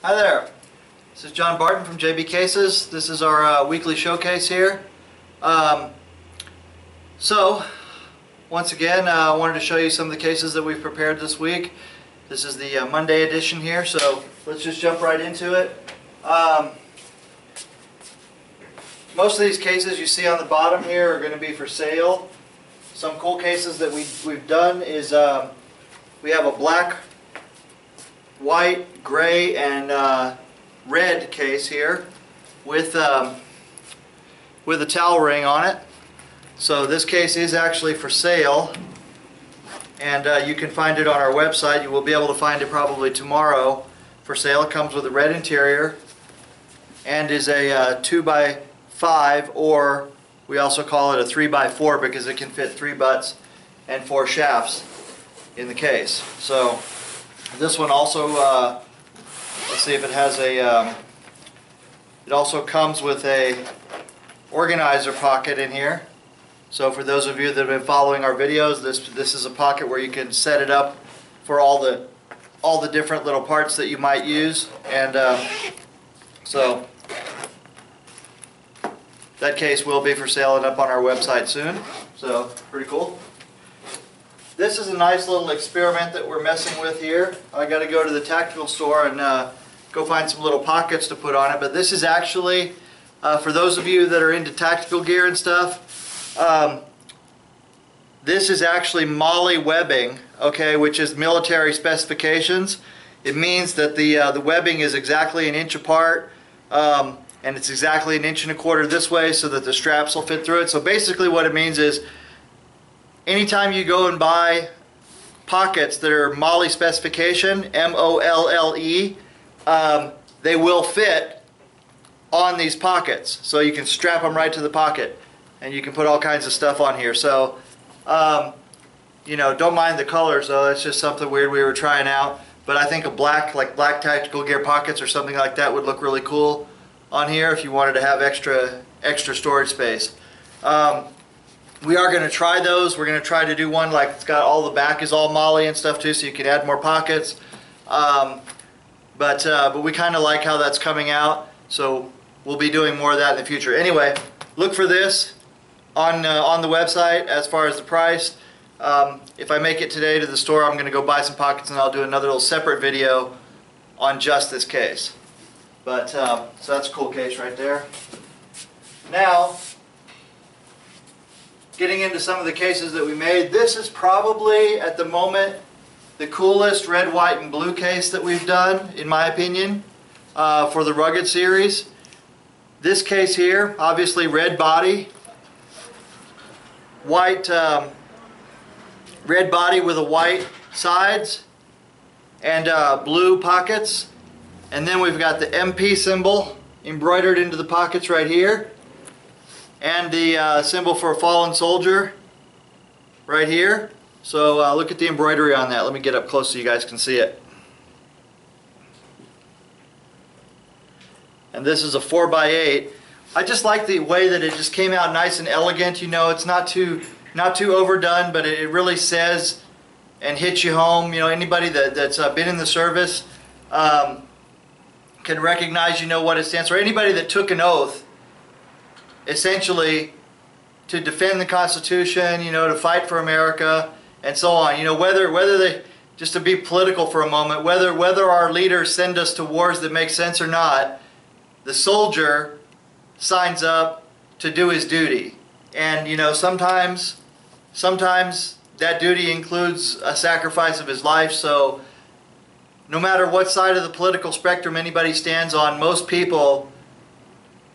Hi there, this is John Barton from JB Cases. This is our weekly showcase here. Once again, I wanted to show you some of the cases that we've prepared this week. This is the Monday edition here, so let's just jump right into it. Most of these cases you see on the bottom here are going to be for sale. Some cool cases that we've done is we have a black, white, gray, and red case here with a towel ring on it. So this case is actually for sale, and you can find it on our website. You will be able to find it probably tomorrow for sale. It comes with a red interior and is a 2x5, or we also call it a 3x4 because it can fit 3 butts and 4 shafts in the case. So this one also, let's see if it has a, it also comes with a organizer pocket in here. So for those of you that have been following our videos, this is a pocket where you can set it up for all the different little parts that you might use. And so that case will be for sale and up on our website soon. So pretty cool. This is a nice little experiment that we're messing with here. I got to go to the tactical store and go find some little pockets to put on it. But this is actually, for those of you that are into tactical gear and stuff, this is actually MOLLE webbing, okay, which is military specifications. It means that the webbing is exactly 1 inch apart, and it's exactly 1.25 inches this way so that the straps will fit through it. So basically what it means is anytime you go and buy pockets that are MOLLE specification, M-O-L-L-E, they will fit on these pockets. So you can strap them right to the pocket and you can put all kinds of stuff on here. So, you know, don't mind the colors though. That's just something weird we were trying out. But I think a black, like black tactical gear pockets or something like that would look really cool on here if you wanted to have extra storage space. We are going to try those. We're going to try to do one like it's got all the back is all MOLLE and stuff too, so you can add more pockets. But we kind of like how that's coming out, so we'll be doing more of that in the future. Anyway, look for this on the website as far as the price. If I make it today to the store, I'm going to go buy some pockets and I'll do another little separate video on just this case. But so that's a cool case right there. Now, getting into some of the cases that we made, this is probably at the moment the coolest red, white, and blue case that we've done, in my opinion, for the Rugged series. This case here, obviously red body, white, red body with a white sides, and blue pockets. And then we've got the MP symbol embroidered into the pockets right here, and the symbol for a fallen soldier right here. So look at the embroidery on that. Let me get up close so you guys can see it. And this is a 4x8. I just like the way that it just came out nice and elegant. You know, it's not too overdone, but it really says and hits you home. You know, anybody that's been in the service can recognize, you know, what it stands for. Anybody that took an oath, essentially, to defend the Constitution, you know, to fight for America, and so on. You know, whether they, just to be political for a moment, whether our leaders send us to wars that make sense or not, the soldier signs up to do his duty. And, you know, sometimes that duty includes a sacrifice of his life. So no matter what side of the political spectrum anybody stands on, most people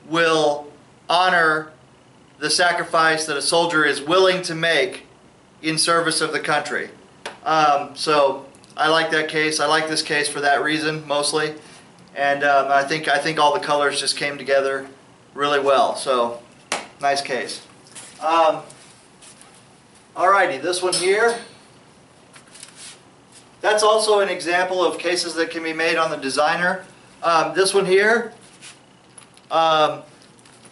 will honor the sacrifice that a soldier is willing to make in service of the country. So I like that case. I like this case for that reason mostly, and I think all the colors just came together really well. So nice case. Alrighty, this one here. That's also an example of cases that can be made on the designer. This one here,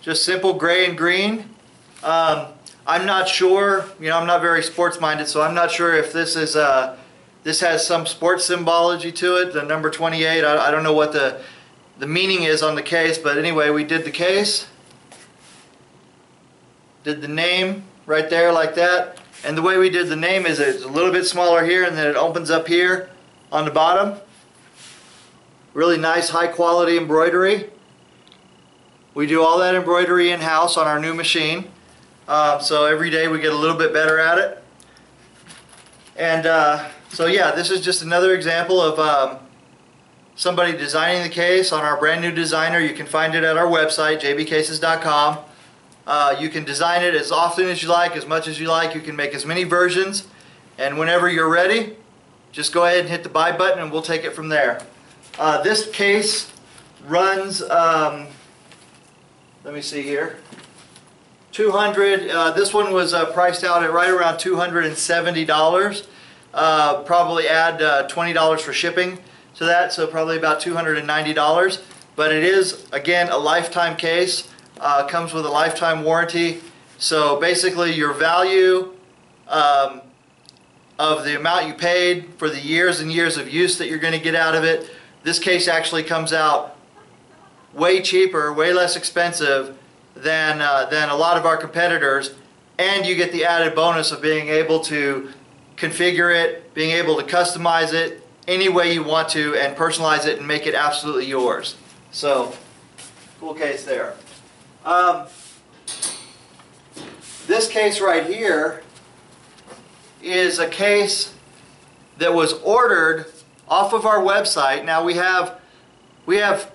just simple gray and green. I'm not sure, you know, I'm not very sports minded, so I'm not sure if this is This has some sports symbology to it, the number 28. I don't know what the meaning is on the case, but anyway, we did the case. Did the name right there like that. And the way we did the name is it's a little bit smaller here, and then it opens up here on the bottom. Really nice high quality embroidery. We do all that embroidery in-house on our new machine. So every day we get a little bit better at it. And so yeah, this is just another example of somebody designing the case on our brand new designer. You can find it at our website, jbcases.com. You can design it as often as you like, as much as you like. You can make as many versions, and whenever you're ready, just go ahead and hit the buy button and we'll take it from there. This case runs, let me see here, 200. This one was priced out at right around $270. Probably add $20 for shipping to that, so probably about $290. But it is, again, a lifetime case. Comes with a lifetime warranty. So basically your value of the amount you paid for the years and years of use that you're going to get out of it, this case actually comes out way cheaper, way less expensive than a lot of our competitors, and you get the added bonus of being able to configure it, being able to customize it any way you want to and personalize it and make it absolutely yours. So, cool case there. This case right here is a case that was ordered off of our website. Now we have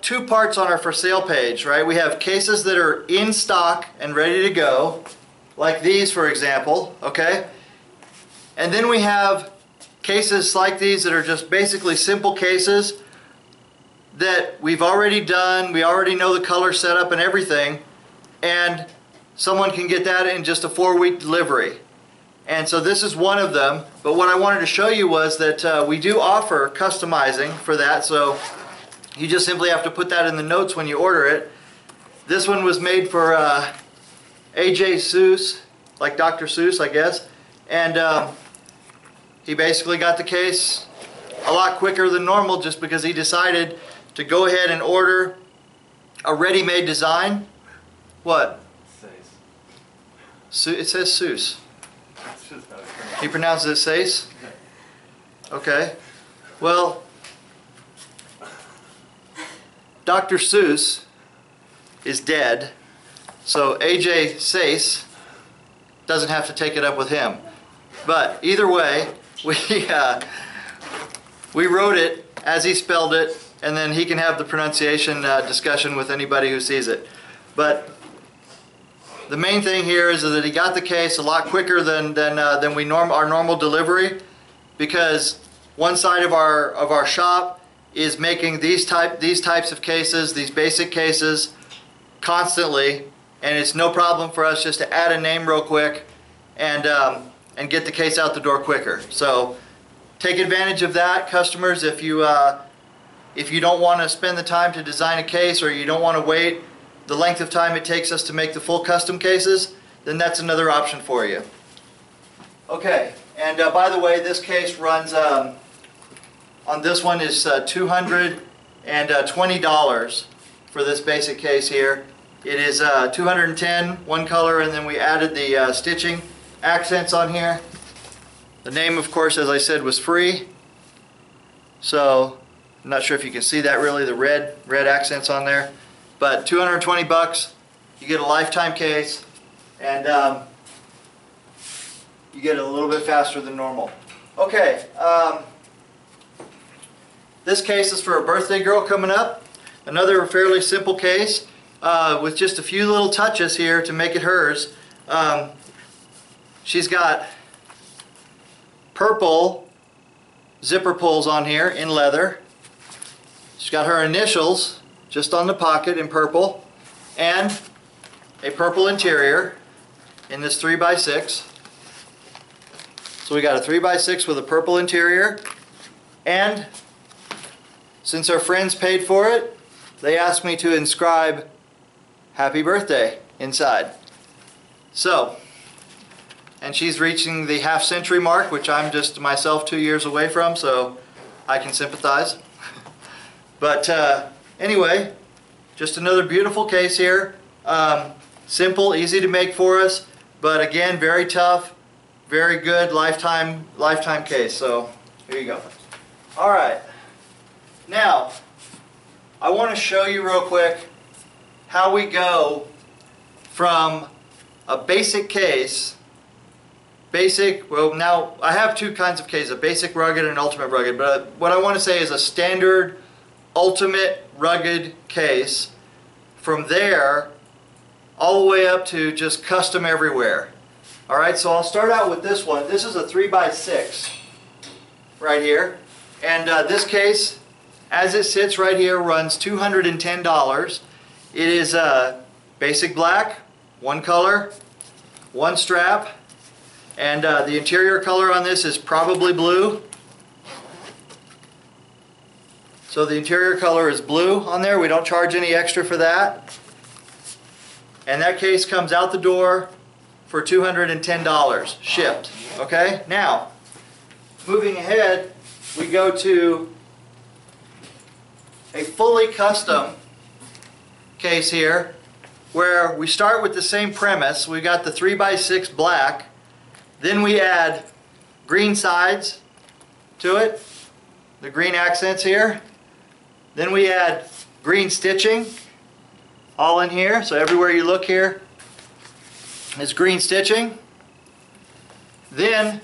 two parts on our for sale page, right? We have cases that are in stock and ready to go, like these for example, okay? And then we have cases like these that are just basically simple cases that we've already done, we already know the color setup and everything, and someone can get that in just a 4-week delivery. And so this is one of them, but what I wanted to show you was that we do offer customizing for that, so you just simply have to put that in the notes when you order it. This one was made for A.J. Seuss, like Dr. Seuss, I guess, and he basically got the case a lot quicker than normal just because he decided to go ahead and order a ready-made design. What? It says Seuss. He pronounces it Seuss? Okay. Well, Dr. Seuss is dead, so A.J. Seuss doesn't have to take it up with him. But either way, we wrote it as he spelled it, and then he can have the pronunciation discussion with anybody who sees it. But the main thing here is that he got the case a lot quicker than our normal delivery, because one side of our shop is making these types of cases, these basic cases, constantly, and it's no problem for us just to add a name real quick and get the case out the door quicker. So take advantage of that, customers. If you don't want to spend the time to design a case, or you don't want to wait the length of time it takes us to make the full custom cases, then that's another option for you. Okay, and by the way, this case runs, on this one is $220 for this basic case here. It is $210, one color, and then we added the stitching accents on here. The name, of course, as I said, was free. So I'm not sure if you can see that really, the red accents on there. But 220 bucks, you get a lifetime case, and you get it a little bit faster than normal. Okay, this case is for a birthday girl coming up. Another fairly simple case with just a few little touches here to make it hers. She's got purple zipper pulls on here in leather. She's got her initials just on the pocket in purple, and a purple interior in this 3x6. So we got a 3x6 with a purple interior, and since our friends paid for it, they asked me to inscribe "Happy Birthday" inside. So, and she's reaching the half-century mark, which I'm just myself 2 years away from, so I can sympathize. But anyway, just another beautiful case here. Simple, easy to make for us, but again, very tough, very good lifetime case. So here you go. All right. Now, I want to show you real quick how we go from a basic case, well, now I have two kinds of cases, a basic rugged and an ultimate rugged, but what I want to say is a standard ultimate rugged case. From there, all the way up to just custom everywhere. All right, so I'll start out with this one. This is a 3x6 right here, and this case, as it sits right here, runs $210. It is basic black, one color, one strap, and the interior color on this is probably blue. So the interior color is blue on there. We don't charge any extra for that. And that case comes out the door for $210 shipped. Okay? Now, moving ahead, we go to a fully custom case here where we start with the same premise. We got the 3x6 black. Then we add green sides to it, the green accents here. Then we add green stitching all in here. So everywhere you look here is green stitching. Then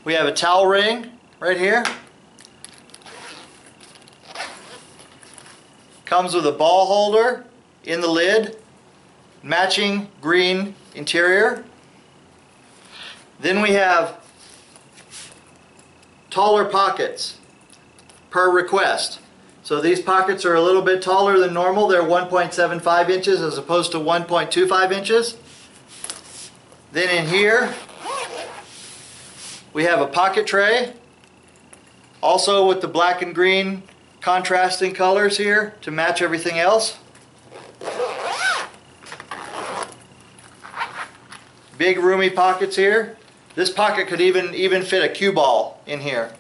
we have a towel ring right here. Comes with a ball holder in the lid, matching green interior. Then we have taller pockets per request. So these pockets are a little bit taller than normal. They're 1.75 inches as opposed to 1.25 inches. Then in here we have a pocket tray, also with the black and green contrasting colors here to match everything else. Big roomy pockets here. This pocket could even fit a cue ball in here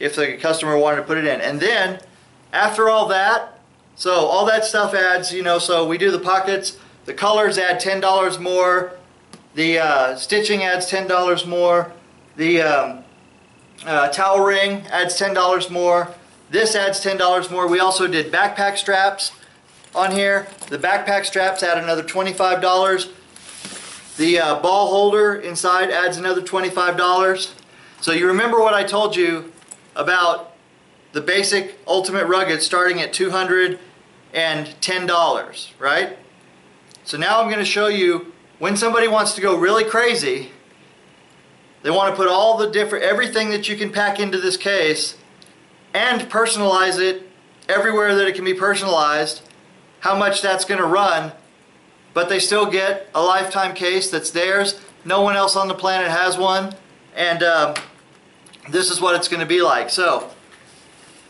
if the customer wanted to put it in. And then after all that, so all that stuff adds, you know, so we do the pockets, the colors add $10 more, the stitching adds $10 more, the towel ring adds $10 more, this adds $10 more. We also did backpack straps on here. The backpack straps add another $25. The ball holder inside adds another $25. So you remember what I told you about the basic ultimate rugged starting at $210, right? So now I'm going to show you when somebody wants to go really crazy, they want to put all the different, everything that you can pack into this case and personalize it everywhere that it can be personalized, how much that's going to run, but they still get a lifetime case that's theirs. No one else on the planet has one, and this is what it's going to be like. So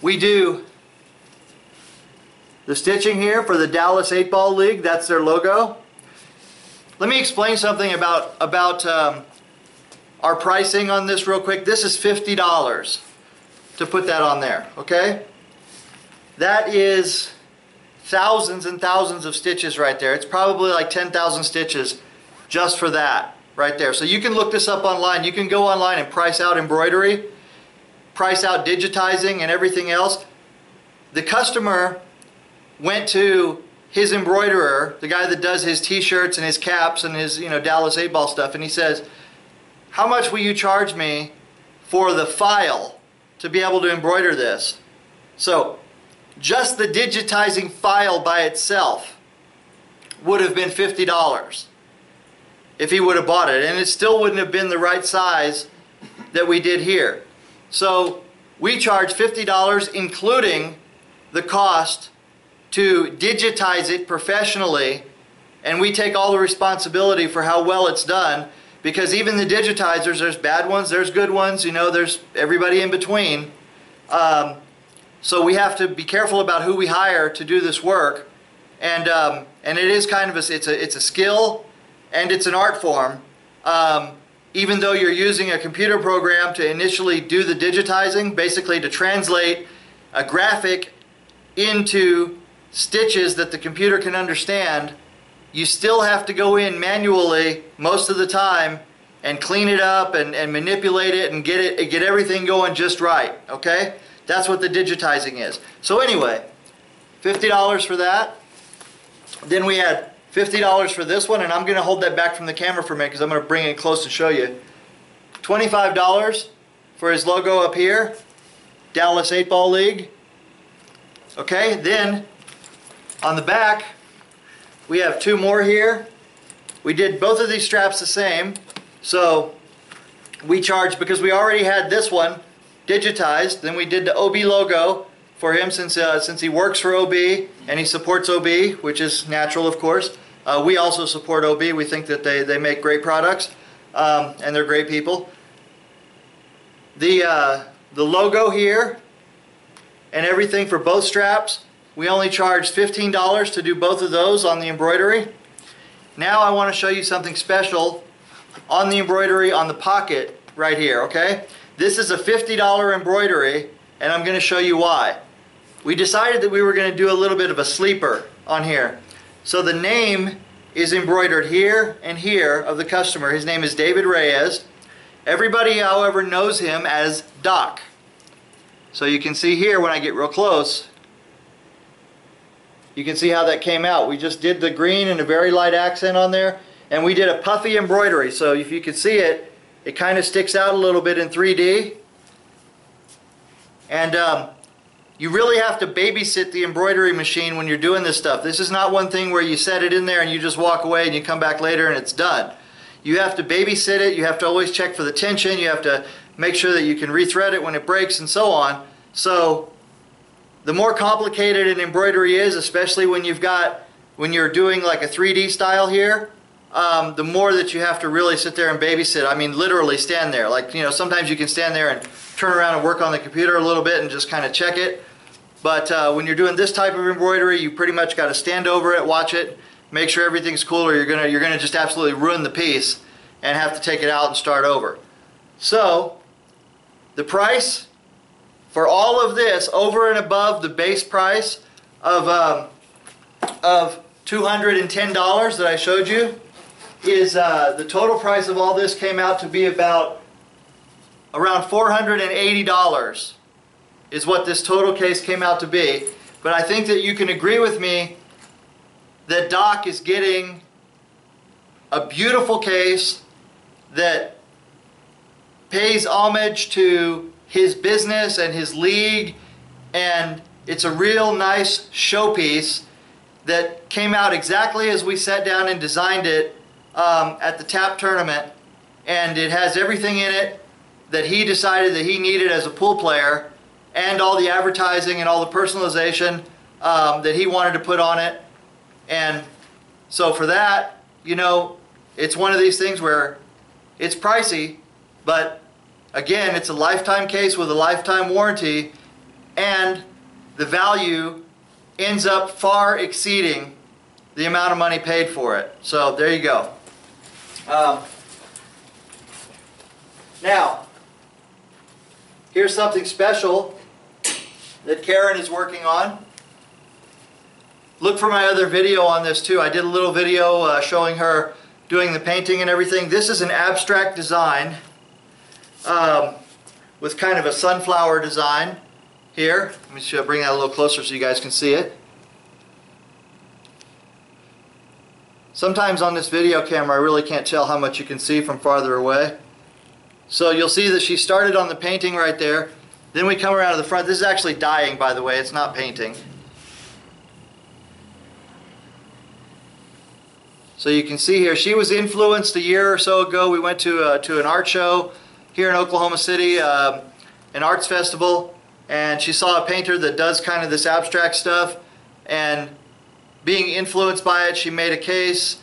we do the stitching here for the Dallas 8-Ball League. That's their logo. Let me explain something about our pricing on this real quick. This is $50 to put that on there, okay? That is thousands and thousands of stitches right there. It's probably like 10,000 stitches just for that right there. So you can look this up online. You can go online and price out embroidery, price out digitizing and everything else. The customer went to his embroiderer, the guy that does his t-shirts and his caps and his, you know, Dallas 8-Ball stuff, and he says, how much will you charge me for the file to be able to embroider this? So just the digitizing file by itself would have been $50 if he would have bought it, and it still wouldn't have been the right size that we did here. So we charge $50 including the cost to digitize it professionally, and we take all the responsibility for how well it's done, because even the digitizers, there's bad ones, there's good ones, you know, there's everybody in between. So we have to be careful about who we hire to do this work, and it is kind of it's a skill, and it's an art form. Even though you're using a computer program to initially do the digitizing, basically to translate a graphic into stitches that the computer can understand, you still have to go in manually most of the time and clean it up and manipulate it and get everything going just right, okay? That's what the digitizing is. So anyway, $50 for that. Then we had $50 for this one, and I'm going to hold that back from the camera for a minute because I'm going to bring it close to show you. $25 for his logo up here, Dallas 8-Ball League. Okay, then on the back we have two more here. We did both of these straps the same, so we charged, because we already had this one digitized, then we did the OB logo for him since he works for OB and he supports OB, which is natural, of course. We also support OB. We think that they make great products and they're great people. The logo here and everything for both straps, we only charged $15 to do both of those on the embroidery. Now I want to show you something special on the embroidery on the pocket right here, okay? This is a $50 embroidery, and I'm going to show you why. We decided that we were going to do a little bit of a sleeper on here. So the name is embroidered here and here of the customer. His name is David Reyes. Everybody, however, knows him as Doc. So you can see here when I get real close, you can see how that came out. We just did the green and a very light accent on there, and we did a puffy embroidery. So if you can see it, it kind of sticks out a little bit in 3D. And you really have to babysit the embroidery machine when you're doing this stuff. This is not one thing where you set it in there and you just walk away and you come back later and it's done. You have to babysit it. You have to always check for the tension. You have to make sure that you can rethread it when it breaks and so on. So the more complicated an embroidery is, especially when you're doing like a 3D style here, the more that you have to really sit there and babysit. I mean, literally stand there. Like, you know, sometimes you can stand there and turn around and work on the computer a little bit and just kind of check it. But when you're doing this type of embroidery, you pretty much got to stand over it, watch it, make sure everything's cool, or you're gonna just absolutely ruin the piece and have to take it out and start over. So the price for all of this, over and above the base price of $210 that I showed you, is the total price of all this came out to be around $480 is what this total case came out to be. But I think that you can agree with me that Doc is getting a beautiful case that pays homage to his business and his league, and it's a real nice showpiece that came out exactly as we sat down and designed it at the TAP tournament, and it has everything in it that he decided that he needed as a pool player, and all the advertising and all the personalization that he wanted to put on it. And so for that, you know, it's one of these things where it's pricey, but again, it's a lifetime case with a lifetime warranty, and the value ends up far exceeding the amount of money paid for it. So there you go. Now, here's something special that Karen is working on. Look for my other video on this too. I did a little video showing her doing the painting and everything. This is an abstract design with kind of a sunflower design here. Let me bring that a little closer so you guys can see it. Sometimes on this video camera I really can't tell how much you can see from farther away. So you'll see that she started on the painting right there. Then we come around to the front. This is actually dyeing, by the way. It's not painting. So you can see here, she was influenced a year or so ago. We went to an art show here in Oklahoma City, an arts festival, and she saw a painter that does kind of this abstract stuff, and being influenced by it, she made a case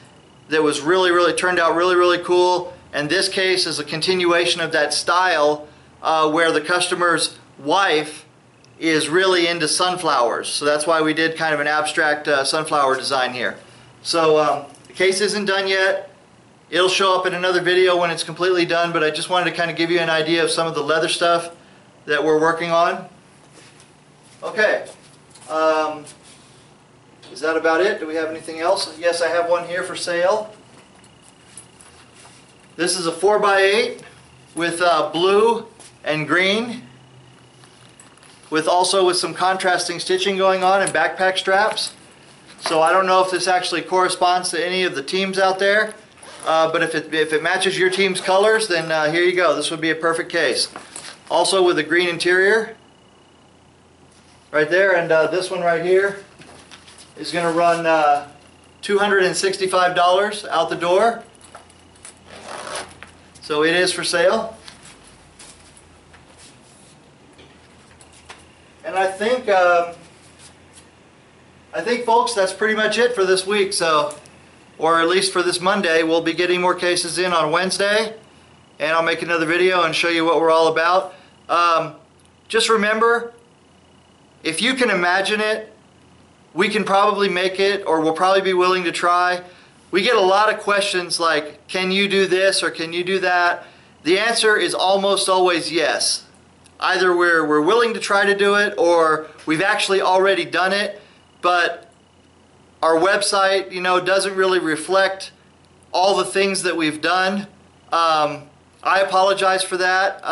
that was really turned out really cool. And this case is a continuation of that style where the customer's wife is really into sunflowers. So that's why we did kind of an abstract sunflower design here. So the case isn't done yet. It'll show up in another video when it's completely done, but I just wanted to kind of give you an idea of some of the leather stuff that we're working on. Okay. Is that about it? Do we have anything else? Yes, I have one here for sale. This is a 4x8 with blue and green, with some contrasting stitching going on and backpack straps. So I don't know if this actually corresponds to any of the teams out there, but if it matches your team's colors, then here you go. This would be a perfect case. Also with a green interior right there, and this one right here is going to run $265 out the door. So it is for sale. And I think folks, that's pretty much it for this week. So, or at least for this Monday. We'll be getting more cases in on Wednesday, and I'll make another video and show you what we're all about. Just remember, if you can imagine it, we can probably make it, or we'll probably be willing to try. We get a lot of questions like, can you do this or can you do that? The answer is almost always yes. Either we're willing to try to do it, or we've actually already done it, but our website, doesn't really reflect all the things that we've done. I apologize for that.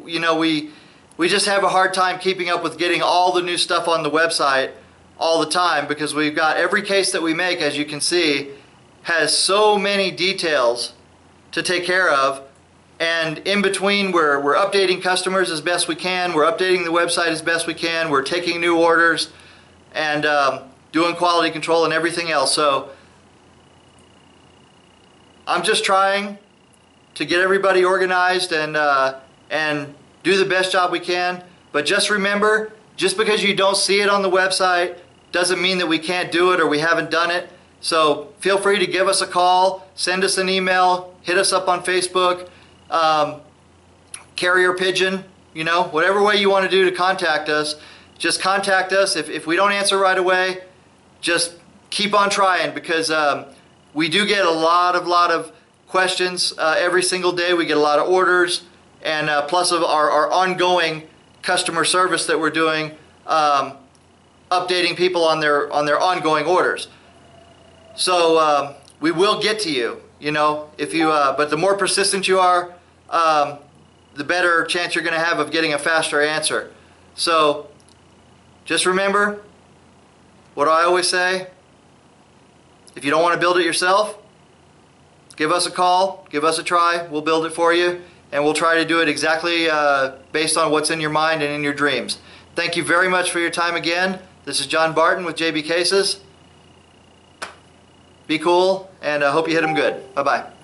We just have a hard time keeping up with getting all the new stuff on the website all the time, because we've got every case that we make, as you can see, has so many details to take care of, and in between we're updating customers as best we can, we're updating the website as best we can, we're taking new orders, and doing quality control and everything else. So I'm just trying to get everybody organized and do the best job we can. But just remember, just because you don't see it on the website doesn't mean that we can't do it or we haven't done it. So feel free to give us a call, send us an email, hit us up on Facebook, carrier pigeon, whatever way you want to do to contact us. Just contact us. If we don't answer right away, just keep on trying, because we do get a lot of questions every single day. We get a lot of orders, and plus of our ongoing customer service that we're doing, updating people on their ongoing orders. So we will get to you, if you. But the more persistent you are, the better chance you're going to have of getting a faster answer. So just remember what I always say: if you don't want to build it yourself, give us a call, give us a try. We'll build it for you, and we'll try to do it exactly based on what's in your mind and in your dreams. Thank you very much for your time again. This is John Barton with JB Cases. Be cool, and I hope you hit them good. Bye-bye.